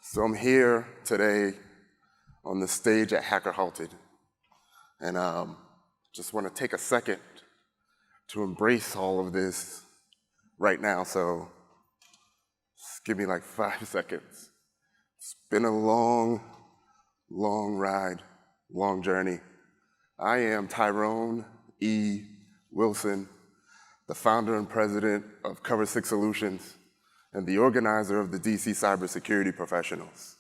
So I'm here today on the stage at Hacker Halted, and just want to take a second to embrace all of this right now. So just give me like 5 seconds. It's been a long ride, long journey. I am Tyrone E. Wilson, the founder and president of Cover6 Solutions and the organizer of the DC Cybersecurity Professionals.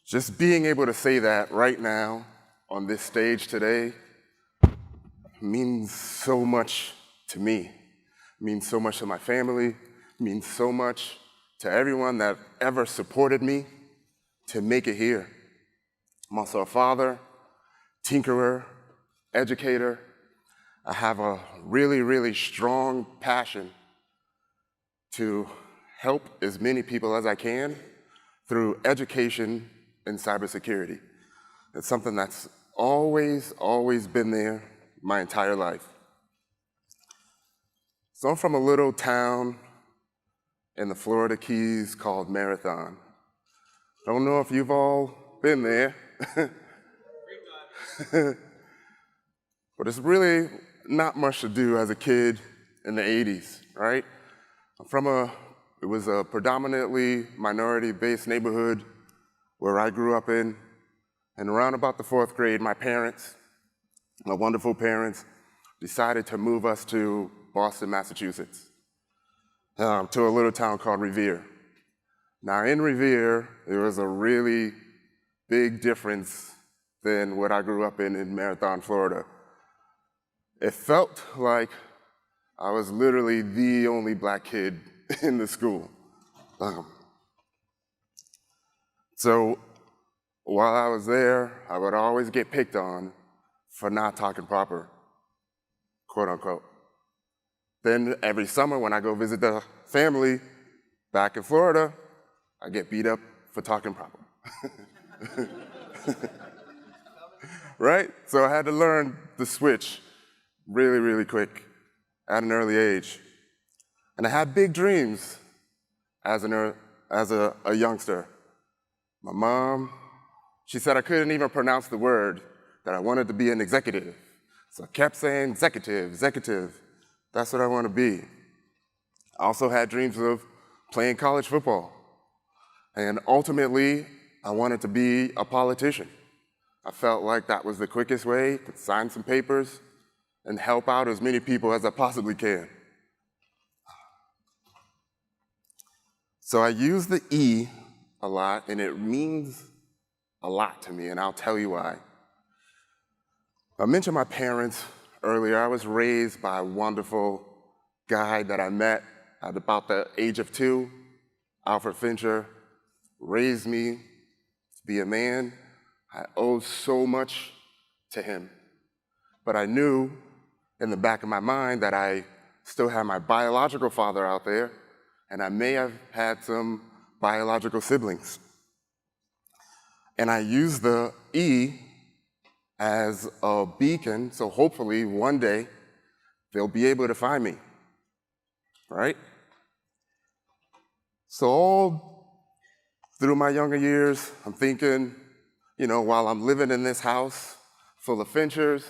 Just being able to say that right now on this stage today means so much to me, means so much to my family, means so much to everyone that ever supported me to make it here. I'm also a father, tinkerer, educator. I have a really strong passion to help as many people as I can through education in cybersecurity. It's something that's always been there my entire life. So I'm from a little town in the Florida Keys called Marathon. Don't know if you've all been there. But it's really not much to do as a kid in the 80s, right? It was a predominantly minority-based neighborhood where I grew up in, and around about the 4th grade, my parents, my wonderful parents, decided to move us to Boston, Massachusetts, to a little town called Revere. Now in Revere, there was a really big difference than what I grew up in Marathon, Florida. It felt like I was literally the only black kid in the school. So while I was there, I would always get picked on for not talking proper, quote unquote. Then every summer when I go visit the family back in Florida, I get beat up for talking proper. Right? So I had to learn the switch really quick at an early age. And I had big dreams as a youngster. My mom, she said I couldn't even pronounce the word, that I wanted to be an executive. So I kept saying executive. That's what I want to be. I also had dreams of playing college football. And ultimately, I wanted to be a politician. I felt like that was the quickest way to sign some papers and help out as many people as I possibly can. So I use the E a lot, and it means a lot to me, and I'll tell you why. I mentioned my parents earlier. I was raised by a wonderful guy that I met at about the age of 2, Alfred Fincher, raised me to be a man. I owe so much to him. But I knew in the back of my mind that I still had my biological father out there, and I may have had some biological siblings. And I use the E as a beacon, so hopefully one day they'll be able to find me, right? So all through my younger years, I'm thinking, while I'm living in this house full of Finchers,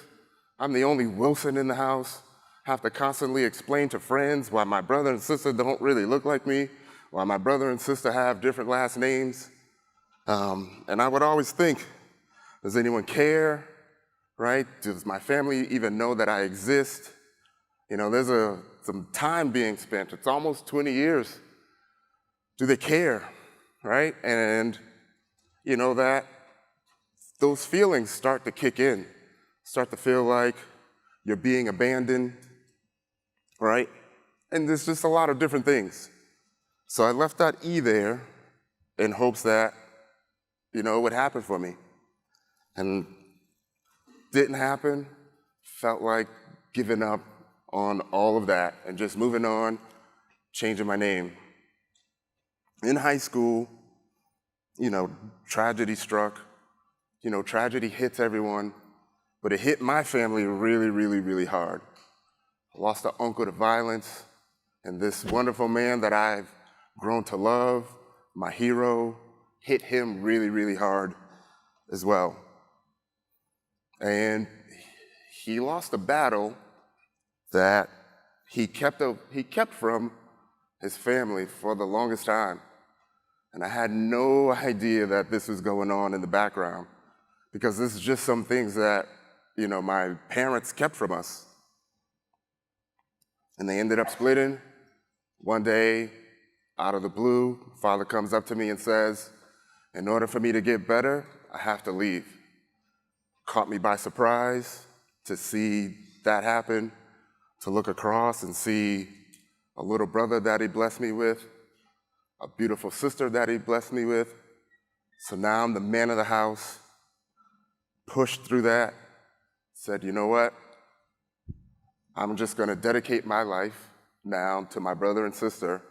I'm the only Wilson in the house, have to constantly explain to friends why my brother and sister don't really look like me, why my brother and sister have different last names. And I would always think, does anyone care, right? Does my family even know that I exist? There's some time being spent. It's almost 20 years. Do they care, right? And that those feelings start to kick in, start to feel like you're being abandoned, right? And there's just a lot of different things. So I left that E there in hopes that, it would happen for me. And didn't happen, felt like giving up on all of that and just moving on, changing my name. In high school, tragedy struck. Tragedy hits everyone, but it hit my family really hard. I lost an uncle to violence, and this wonderful man that I've grown to love my hero, hit him really, really hard as well. And he lost a battle that he kept from his family for the longest time. And I had no idea that this was going on in the background, because this is just some things that, my parents kept from us. And they ended up splitting. One day, out of the blue, father comes up to me and says, in order for me to get better, I have to leave. Caught me by surprise to see that happen, to look across and see a little brother that he blessed me with, a beautiful sister that he blessed me with. So now I'm the man of the house, pushed through that, said, you know what? I'm just going to dedicate my life now to my brother and sister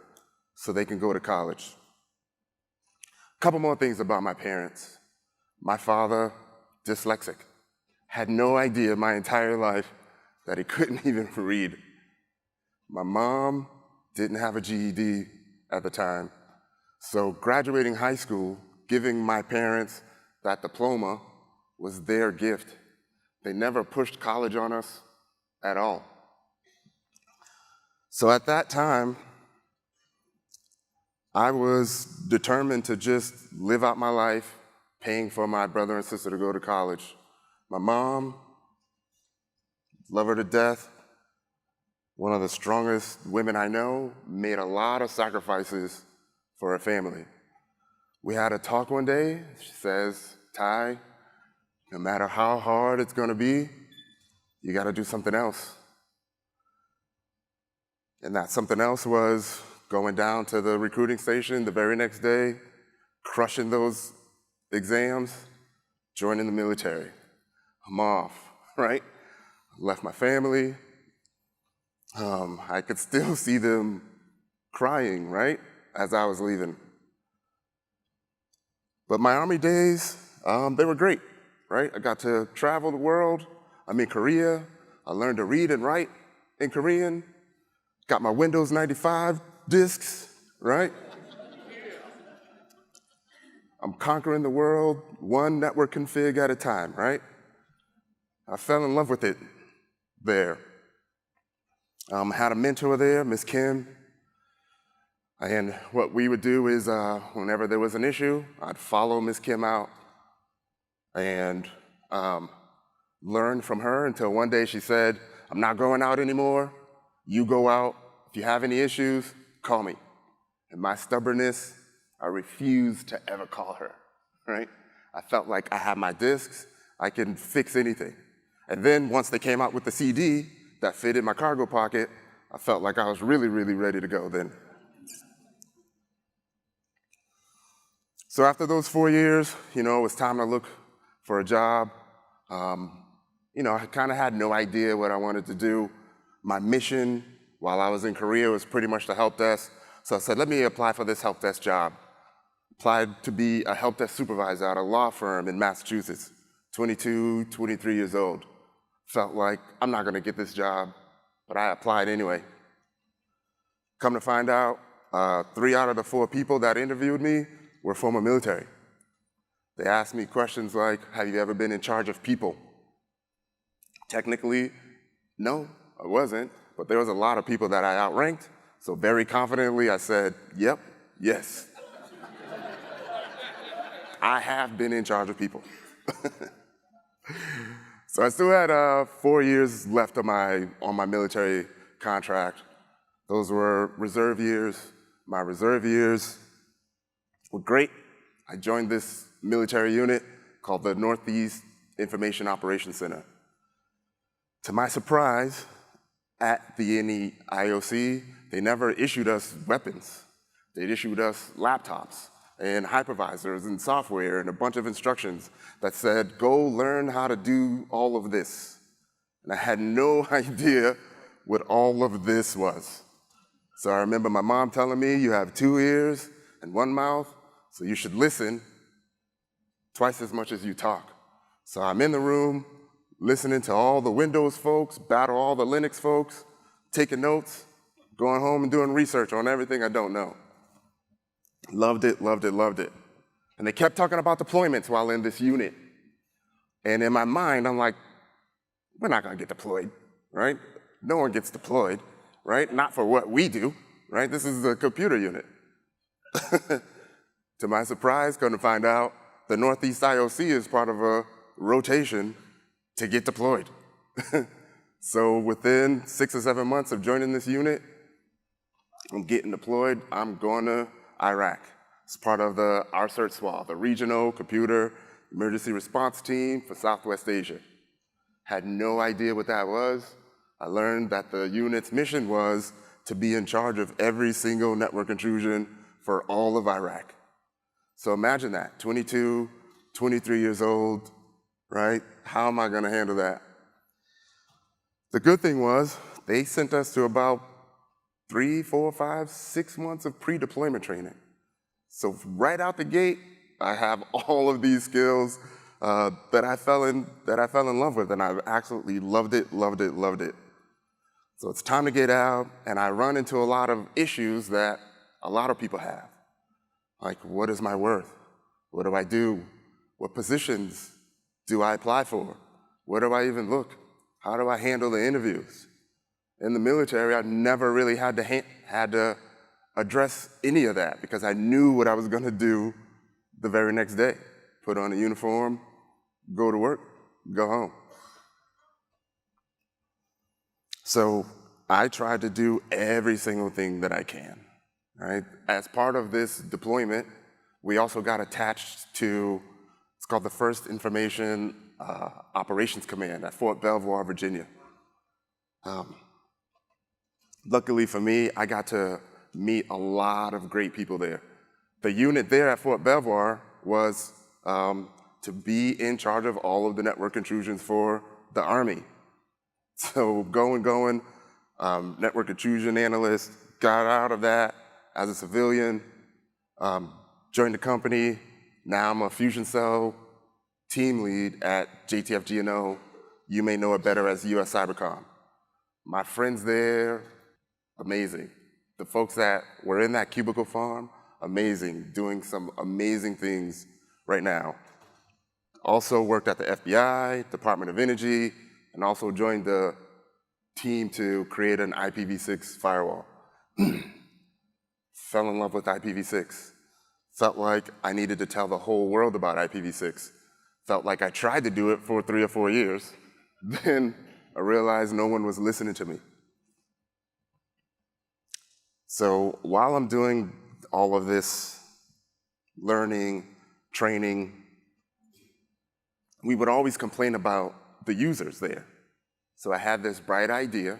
so they can go to college. A couple more things about my parents. My father, dyslexic, had no idea my entire life that he couldn't even read. My mom didn't have a GED at the time, so graduating high school, giving my parents that diploma was their gift. They never pushed college on us at all. So at that time, I was determined to just live out my life, paying for my brother and sister to go to college. My mom, love her to death, one of the strongest women I know, made a lot of sacrifices for her family. We had a talk one day. She says, Ty, no matter how hard it's going to be, you got to do something else. And that something else was going down to the recruiting station the very next day, crushing those exams, joining the military. I'm off, right? Left my family. I could still see them crying, right, as I was leaving. But my Army days, they were great, right? I got to travel the world. I'm in Korea. I learned to read and write in Korean. Got my Windows 95 discs, right? I'm conquering the world one network config at a time, right? I fell in love with it there. Had a mentor there, Miss Kim. And what we would do is whenever there was an issue, I'd follow Miss Kim out and learn from her until one day she said, I'm not going out anymore. You go out. If you have any issues, call me. And my stubbornness, I refused to ever call her, right? I felt like I had my discs. I can fix anything. And then once they came out with the CD that fit in my cargo pocket, I felt like I was really, really ready to go then. So after those 4 years, it was time to look for a job. I kind of had no idea what I wanted to do. My mission while I was in Korea was pretty much the help desk. So I said, let me apply for this help desk job. Applied to be a help desk supervisor at a law firm in Massachusetts, 22, 23 years old. Felt like I'm not going to get this job, but I applied anyway. Come to find out, 3 out of the 4 people that interviewed me were former military. They asked me questions like, have you ever been in charge of people? Technically, no, I wasn't, but there was a lot of people that I outranked, so very confidently I said, yep, yes. I have been in charge of people. So I still had 4 years left on my military contract. Those were reserve years. My reserve years were great. I joined this military unit called the Northeast Information Operations Center. To my surprise, at the NEIOC, they never issued us weapons. They issued us laptops and hypervisors and software and a bunch of instructions that said, go learn how to do all of this. And I had no idea what all of this was. So I remember my mom telling me, you have 2 ears and 1 mouth, so you should listen twice as much as you talk. So I'm in the room, listening to all the Windows folks, battle all the Linux folks, taking notes, going home and doing research on everything I don't know. Loved it, loved it, loved it. And they kept talking about deployments while in this unit. And in my mind, I'm like, we're not gonna get deployed, right? No one gets deployed, right? Not for what we do, right? This is the computer unit. To my surprise, come to find out, the Northeast IOC is part of a rotation to get deployed. So within 6 or 7 months of joining this unit, I'm getting deployed, I'm going to Iraq. It's part of the RSERT-SWA, the Regional Computer Emergency Response Team for Southwest Asia. Had no idea what that was. I learned that the unit's mission was to be in charge of every single network intrusion for all of Iraq. So imagine that, 22, 23 years old, right? How am I gonna handle that? The good thing was, they sent us to about 3, 4, 5, 6 months of pre-deployment training. So right out the gate, I have all of these skills that I fell in love with, and I absolutely loved it, loved it, loved it. So it's time to get out, and I run into a lot of issues that a lot of people have. Like, what is my worth? What do I do? What positions do I apply for? Where do I even look? How do I handle the interviews? In the military, I never really had to address any of that because I knew what I was gonna do the very next day. Put on a uniform, go to work, go home. So I tried to do every single thing that I can, right? As part of this deployment, we also got attached to, it's called the First Information Operations Command at Fort Belvoir, Virginia. Luckily for me, I got to meet a lot of great people there. The unit there at Fort Belvoir was to be in charge of all of the network intrusions for the Army. So going, network intrusion analyst, got out of that as a civilian, joined the company. Now I'm a Fusion Cell team lead at JTFGNO. You may know it better as US Cybercom. My friends there, amazing. The folks that were in that cubicle farm, amazing, doing some amazing things right now. Also worked at the FBI, Department of Energy, and also joined the team to create an IPv6 firewall. Fell in love with IPv6. Felt like I needed to tell the whole world about IPv6. Felt like I tried to do it for 3 or 4 years. Then I realized no one was listening to me. So while I'm doing all of this learning, training, we would always complain about the users there. So I had this bright idea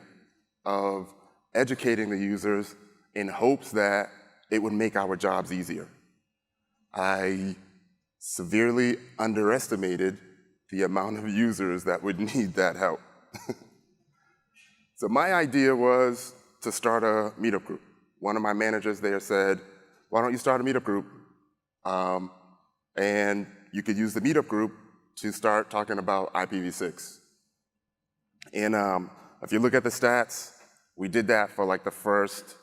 of educating the users in hopes that it would make our jobs easier. I severely underestimated the amount of users that would need that help. So my idea was to start a meetup group. One of my managers there said, why don't you start a meetup group? And you could use the meetup group to start talking about IPv6. And if you look at the stats, we did that for like the first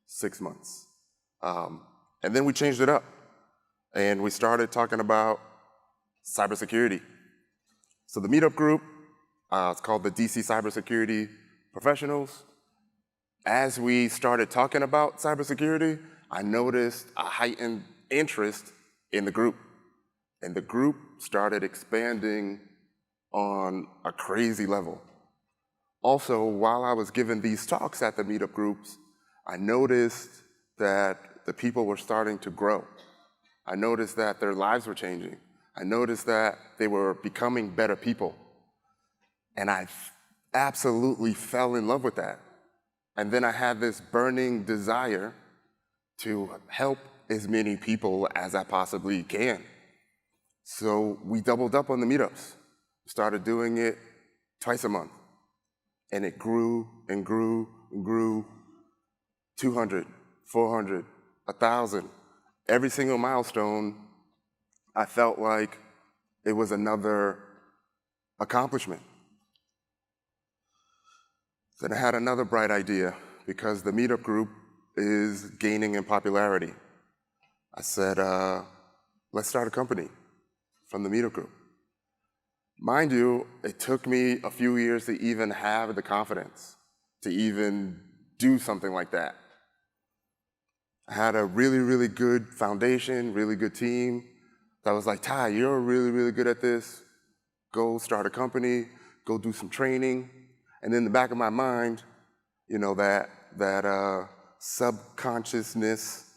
6 months. And then we changed it up. And we started talking about cybersecurity. So the meetup group, it's called the DC Cybersecurity Professionals. As we started talking about cybersecurity, I noticed a heightened interest in the group. And the group started expanding on a crazy level. Also, while I was giving these talks at the meetup groups, I noticed that the people were starting to grow. I noticed that their lives were changing. I noticed that they were becoming better people. And I absolutely fell in love with that. And then I had this burning desire to help as many people as I possibly can. So we doubled up on the meetups. Started doing it twice a month. And it grew and grew and grew. 200, 400, 1,000. Every single milestone, I felt like it was another accomplishment. Then I had another bright idea because the meetup group is gaining in popularity. I said, let's start a company from the Meetup group. Mind you, it took me a few years to even have the confidence to even do something like that. I had a really, really good foundation, really good team that was like, Ty, you're really, really good at this. Go start a company, go do some training. And in the back of my mind, you know, that subconsciousness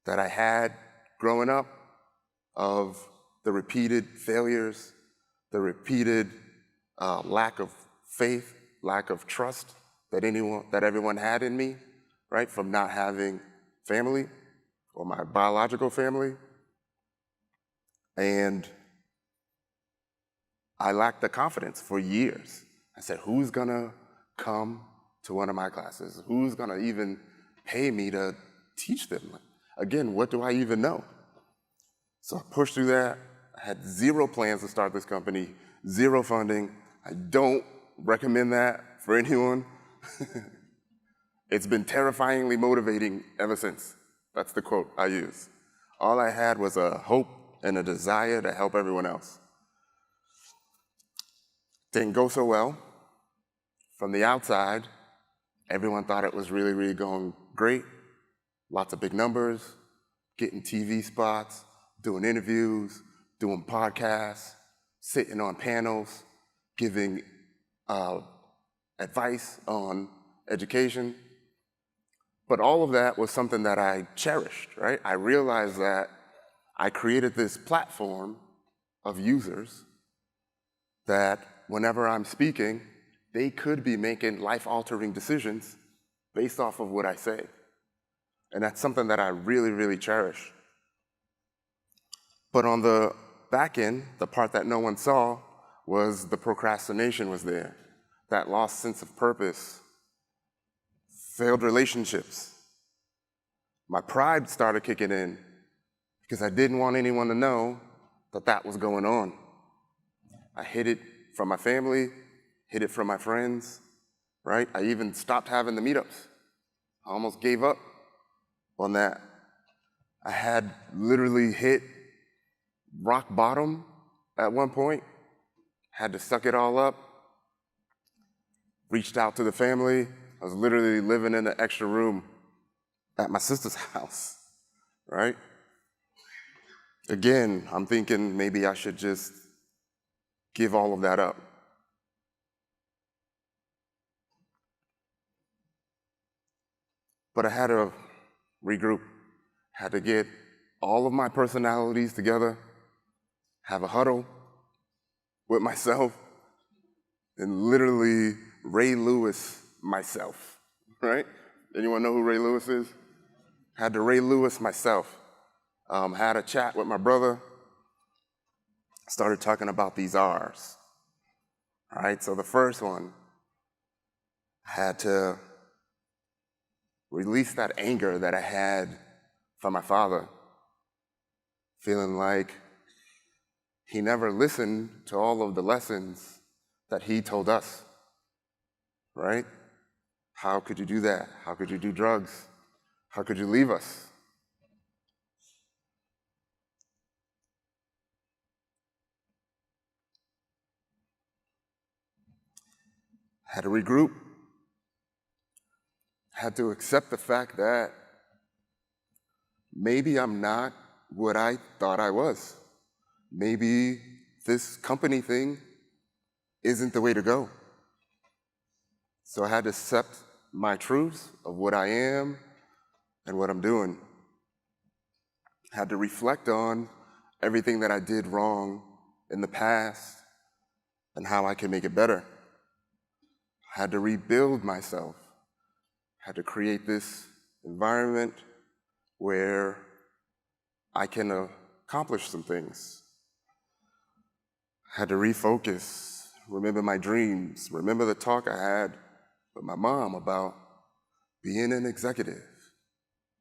that I had growing up of the repeated failures, the repeated lack of faith, lack of trust that everyone had in me, right, from not having family or my biological family. And I lacked the confidence for years. I said, who's gonna come to one of my classes? Who's gonna even pay me to teach them? Again, what do I even know? So I pushed through that. I had zero plans to start this company, zero funding. I don't recommend that for anyone. It's been terrifyingly motivating ever since. That's the quote I use. All I had was a hope and a desire to help everyone else. Didn't go so well. From the outside, everyone thought it was really, really going great. Lots of big numbers, getting TV spots, doing interviews, doing podcasts, sitting on panels, giving advice on education. But all of that was something that I cherished, right? I realized that I created this platform of users that whenever I'm speaking, they could be making life-altering decisions based off of what I say. And that's something that I really, really cherish. But on the back end, the part that no one saw was the procrastination was there, that lost sense of purpose, failed relationships. My pride started kicking in because I didn't want anyone to know that that was going on. I hid it from my family, hid it from my friends, right? I even stopped having the meetups. I almost gave up on that. I had literally hit rock bottom at one point, had to suck it all up, reached out to the family. I was literally living in an extra room at my sister's house, right? Again, I'm thinking maybe I should just give all of that up. But I had to regroup, had to get all of my personalities together, have a huddle with myself, and literally Ray Lewis myself, right? Anyone know who Ray Lewis is? Had to Ray Lewis myself. Had a chat with my brother, started talking about these R's. All right, so the first one, I had to release that anger that I had for my father, feeling like he never listened to all of the lessons that he told us, right? How could you do that? How could you do drugs? How could you leave us? Had to regroup, had to accept the fact that maybe I'm not what I thought I was. Maybe this company thing isn't the way to go. So I had to accept my truths of what I am and what I'm doing. Had to reflect on everything that I did wrong in the past and how I can make it better. Had to rebuild myself. Had to create this environment where I can accomplish some things. Had to refocus, remember my dreams, remember the talk I had with my mom about being an executive,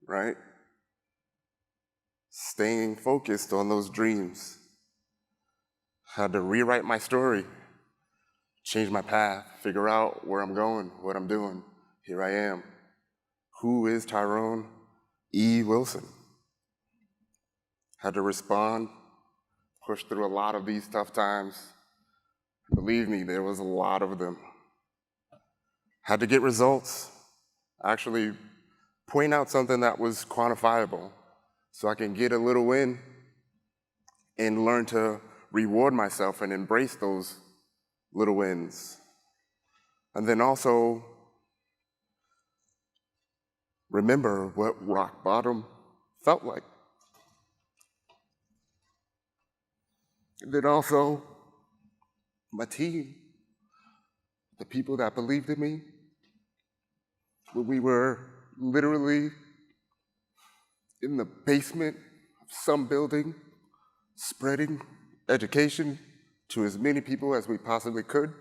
right? Staying focused on those dreams. Had to rewrite my story, change my path, figure out where I'm going, what I'm doing. Here I am. Who is Tyrone E. Wilson? had to respond, push through a lot of these tough times. Believe me, there was a lot of them. Had to get results, actually point out something that was quantifiable so I can get a little win and learn to reward myself and embrace those little wins. And then also remember what rock bottom felt like. And then also my team, the people that believed in me, when we were literally in the basement of some building, spreading education to as many people as we possibly could.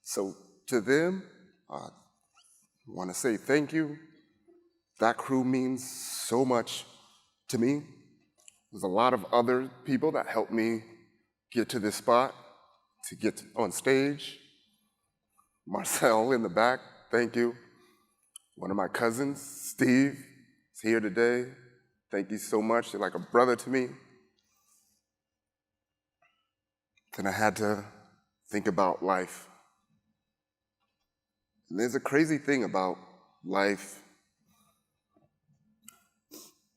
So to them, I want to say thank you. That crew means so much to me. There's a lot of other people that helped me get to this spot, to get on stage. Marcel in the back, thank you. One of my cousins, Steve, is here today. Thank you so much. You're like a brother to me. Then I had to think about life. And there's a crazy thing about life.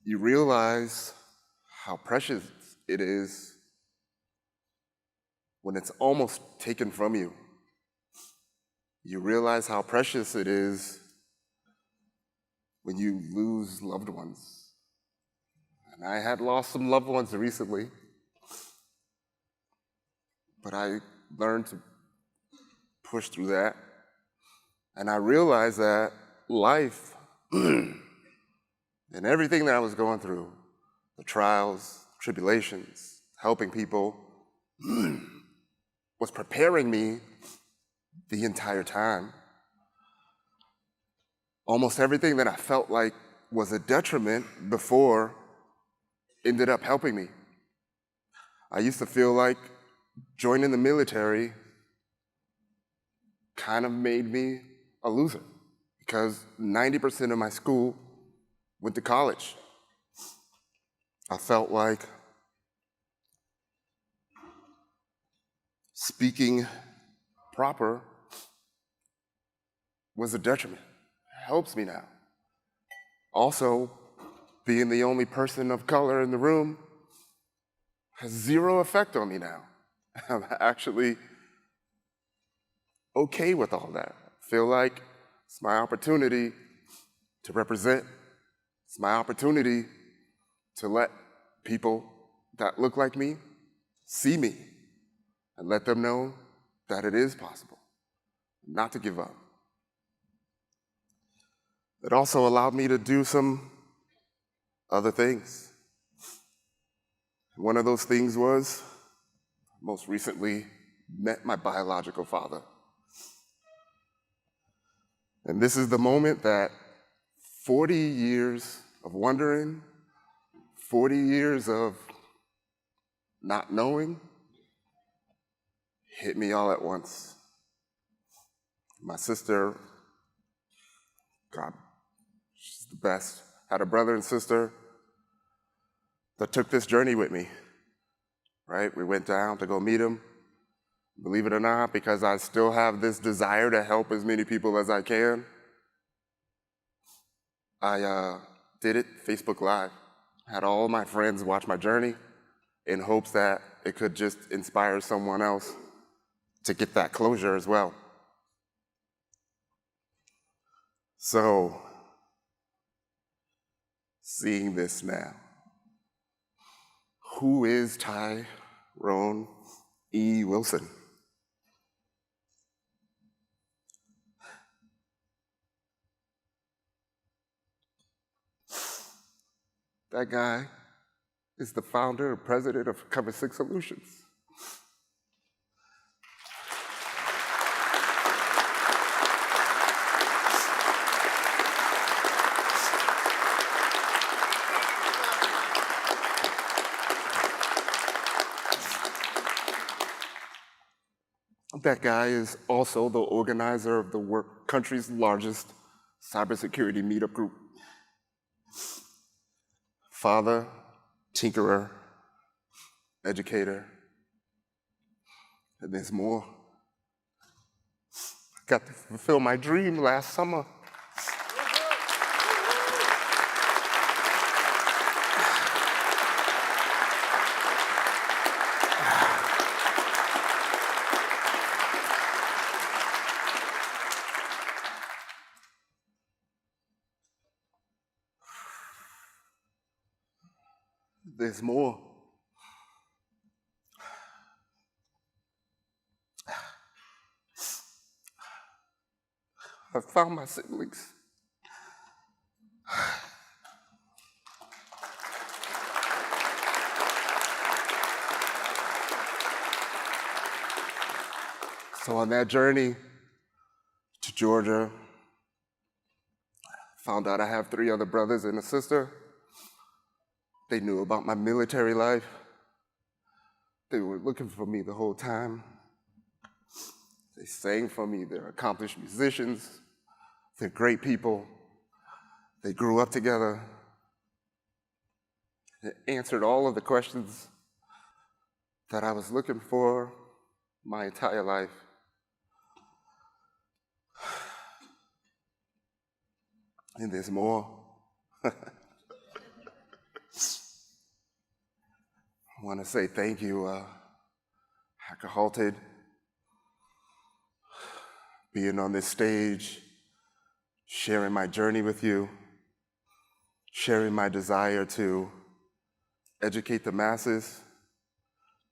You realize how precious it is when it's almost taken from you. You realize how precious it is when you lose loved ones. And I had lost some loved ones recently, but I learned to push through that. And I realized that life and everything that I was going through, the trials, tribulations, helping people, was preparing me the entire time. Almost everything that I felt like was a detriment before ended up helping me. I used to feel like joining the military kind of made me a loser because 90% of my school went to college. I felt like speaking proper was a detriment. It helps me now. Also, being the only person of color in the room has zero effect on me now. I'm actually okay with all that. I feel like it's my opportunity to represent. It's my opportunity to let people that look like me see me and let them know that it is possible, not to give up. It also allowed me to do some other things. One of those things was, most recently, met my biological father. And this is the moment that 40 years of wondering, 40 years of not knowing, hit me all at once. My sister, God, she's the best, had a brother and sister that took this journey with me, right? We went down to go meet him. Believe it or not, because I still have this desire to help as many people as I can, I did it Facebook Live. Had all my friends watch my journey in hopes that it could just inspire someone else to get that closure as well. So, seeing this now, who is Tyrone E. Wilson? That guy is the founder and president of Cover6 Solutions. That guy is also the organizer of the country's largest cybersecurity meetup group. Father, tinkerer, educator, and there's more. I got to fulfill my dream last summer. There's more. I found my siblings. So on that journey to Georgia, found out I have 3 other brothers and a sister. They knew about my military life. They were looking for me the whole time. They sang for me. They're accomplished musicians. They're great people. They grew up together. They answered all of the questions that I was looking for my entire life. And there's more. I want to say thank you, Hacker Halted, being on this stage, sharing my journey with you, sharing my desire to educate the masses,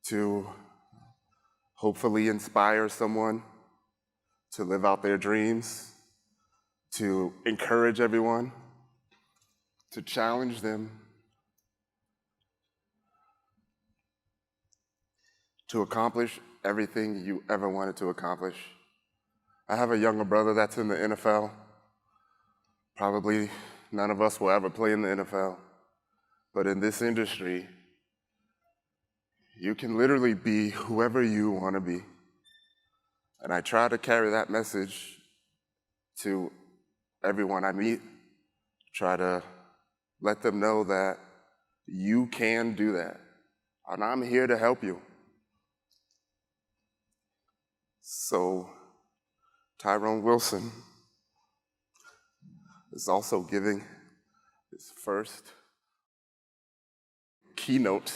to hopefully inspire someone to live out their dreams, to encourage everyone, to challenge them, to accomplish everything you ever wanted to accomplish. I have a younger brother that's in the NFL. Probably none of us will ever play in the NFL. But in this industry, you can literally be whoever you want to be. And I try to carry that message to everyone I meet. Try to let them know that you can do that. And I'm here to help you. So, Tyrone Wilson is also giving his first keynote